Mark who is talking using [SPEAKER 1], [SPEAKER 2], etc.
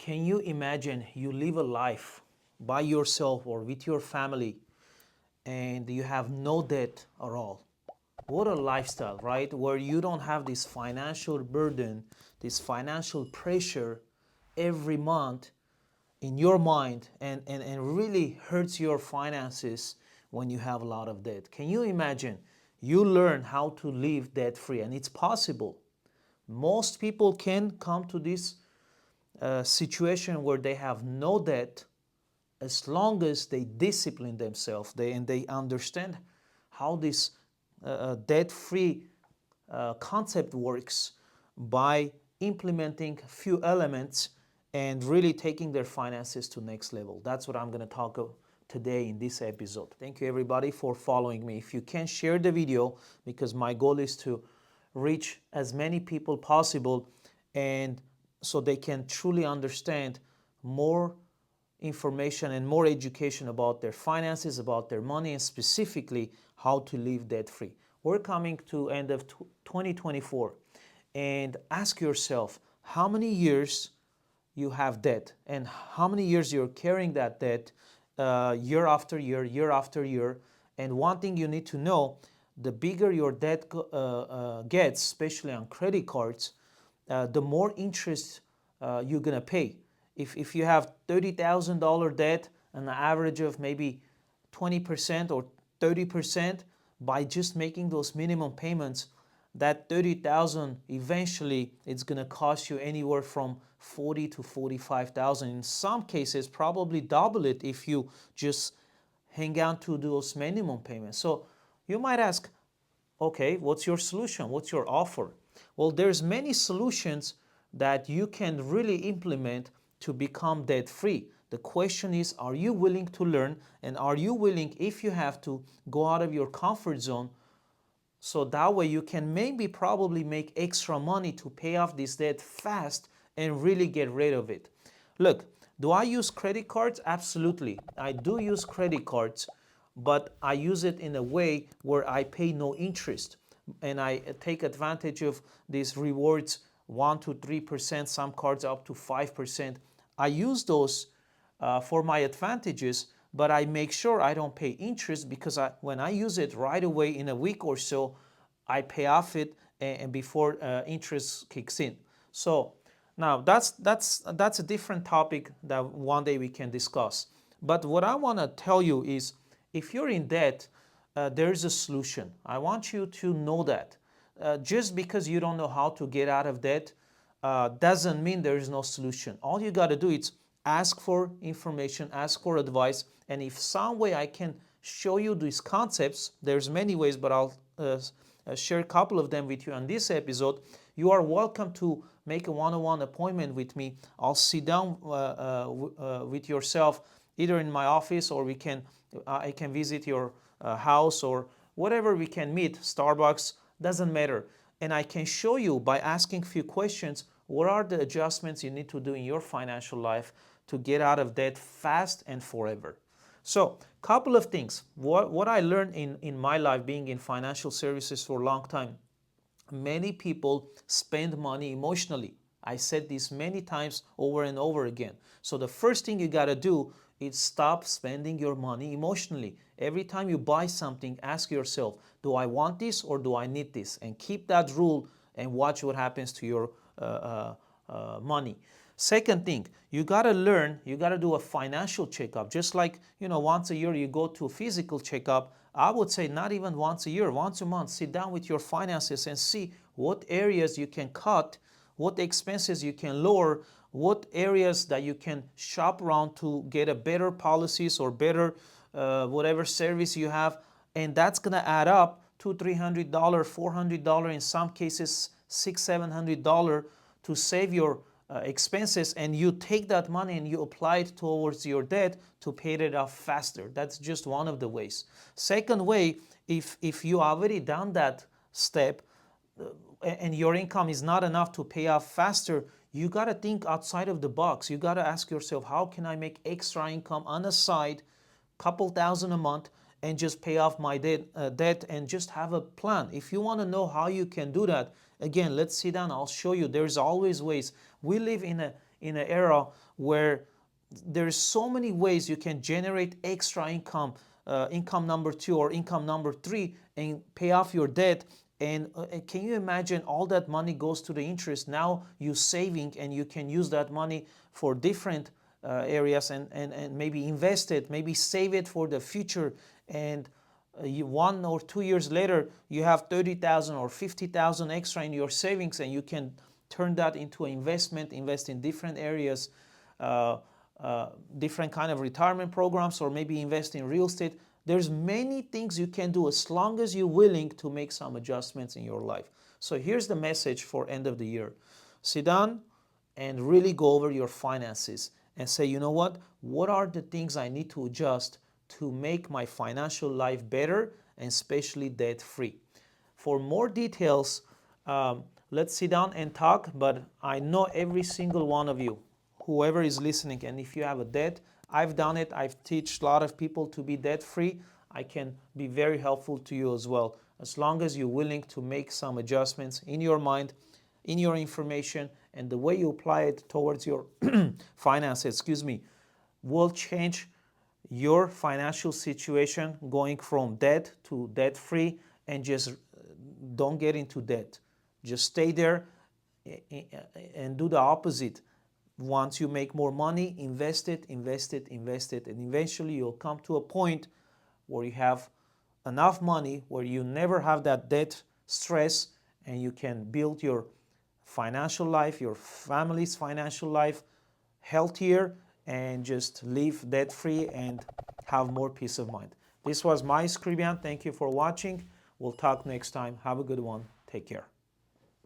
[SPEAKER 1] Can you imagine you live a life by yourself or with your family and you have no debt at all? What a lifestyle, right? Where you don't have this financial burden, this financial pressure every month in your mind and really hurts your finances when you have a lot of debt. Can you imagine you learn how to live debt free? And it's possible. Most people can come to this situation where they have no debt as long as they discipline themselves and they understand how this debt-free concept works by implementing a few elements and really taking their finances to next level. That's what I'm going to talk about today in this episode. Thank you everybody for following me. If you can share the video, because my goal is to reach as many people possible and so they can truly understand more information and more education about their finances, about their money, and specifically how to live debt free. We're coming to end of 2024, and ask yourself how many years you have debt and how many years you're carrying that debt year after year, year after year. And one thing you need to know, the bigger your debt gets, especially on credit cards, the more interest you're gonna pay. If you have $30,000 debt, an average of maybe 20% or 30%, by just making those minimum payments, that 30,000 eventually it's gonna cost you anywhere from 40 to 45,000. In some cases, probably double it if you just hang on to those minimum payments. So you might ask, okay, what's your solution? What's your offer? Well, there's many solutions that you can really implement to become debt free. The question is, are you willing to learn, and are you willing, if you have to, go out of your comfort zone, so that way you can maybe probably make extra money to pay off this debt fast and really get rid of it. Look, do I use credit cards? Absolutely. I do use credit cards, but I use it in a way where I pay no interest and I take advantage of these rewards, 1 to 3%, some cards up to 5%. I use those for my advantages, but I make sure I don't pay interest, because when I use it right away in a week or so, I pay off it and before interest kicks in. So now that's a different topic that one day we can discuss. But what I want to tell you is, if you're in debt, there's a solution. I want you to know that. Just because you don't know how to get out of debt doesn't mean there is no solution. All you got to do is ask for information, ask for advice, and if some way I can show you these concepts, there's many ways, but I'll share a couple of them with you on this episode. You are welcome to make a one-on-one appointment with me. I'll sit down with yourself either in my office, or I can visit your house, or whatever we can meet, Starbucks, doesn't matter. And I can show you by asking a few questions, what are the adjustments you need to do in your financial life to get out of debt fast and forever. So, couple of things. What I learned in my life being in financial services for a long time, many people spend money emotionally. I said this many times over and over again. So the first thing you got to do is stop spending your money emotionally. Every time you buy something, ask yourself, do I want this or do I need this? And keep that rule and watch what happens to your money. Second thing, you got to learn, you got to do a financial checkup. Just like, once a year you go to a physical checkup, I would say not even once a year, once a month, sit down with your finances and see what areas you can cut, what expenses you can lower, what areas that you can shop around to get a better policies or better whatever service you have. And that's going to add up to $300, $400, in some cases $600, $700 to save your expenses, and you take that money and you apply it towards your debt to pay it off faster. That's just one of the ways. Second way, if you already done that step and your income is not enough to pay off faster, you got to think outside of the box. You got to ask yourself, how can I make extra income on the side, couple thousand a month, and just pay off my debt and just have a plan. If you want to know how you can do that, again, let's sit down. I'll show you. There's always ways. We live in in an era where there's so many ways you can generate extra income, income number two or income number three, and pay off your debt. And can you imagine all that money goes to the interest? Now you're saving and you can use that money for different areas, and maybe invest it, maybe save it for the future. And 1 or 2 years later, you have 30,000 or 50,000 extra in your savings, and you can turn that into an investment, invest in different areas, different kind of retirement programs, or maybe invest in real estate. There's many things you can do as long as you're willing to make some adjustments in your life. So here's the message for end of the year. Sit down and really go over your finances and say, you know what are the things I need to adjust to make my financial life better, and especially debt free. For more details, let's sit down and talk. But I know every single one of you, whoever is listening, and if you have a debt, I've done it. I've taught a lot of people to be debt free. I can be very helpful to you as well, as long as you're willing to make some adjustments in your mind, in your information, and the way you apply it towards your finances, will change your financial situation, going from debt to debt free. And just don't get into debt. Just stay there and do the opposite. Once you make more money, invest it, invest it, invest it, and eventually you'll come to a point where you have enough money where you never have that debt stress, and you can build your financial life, your family's financial life healthier, and just live debt free and have more peace of mind. This was Mais Kribian. Thank you for watching. We'll talk next time. Have a good one. Take care.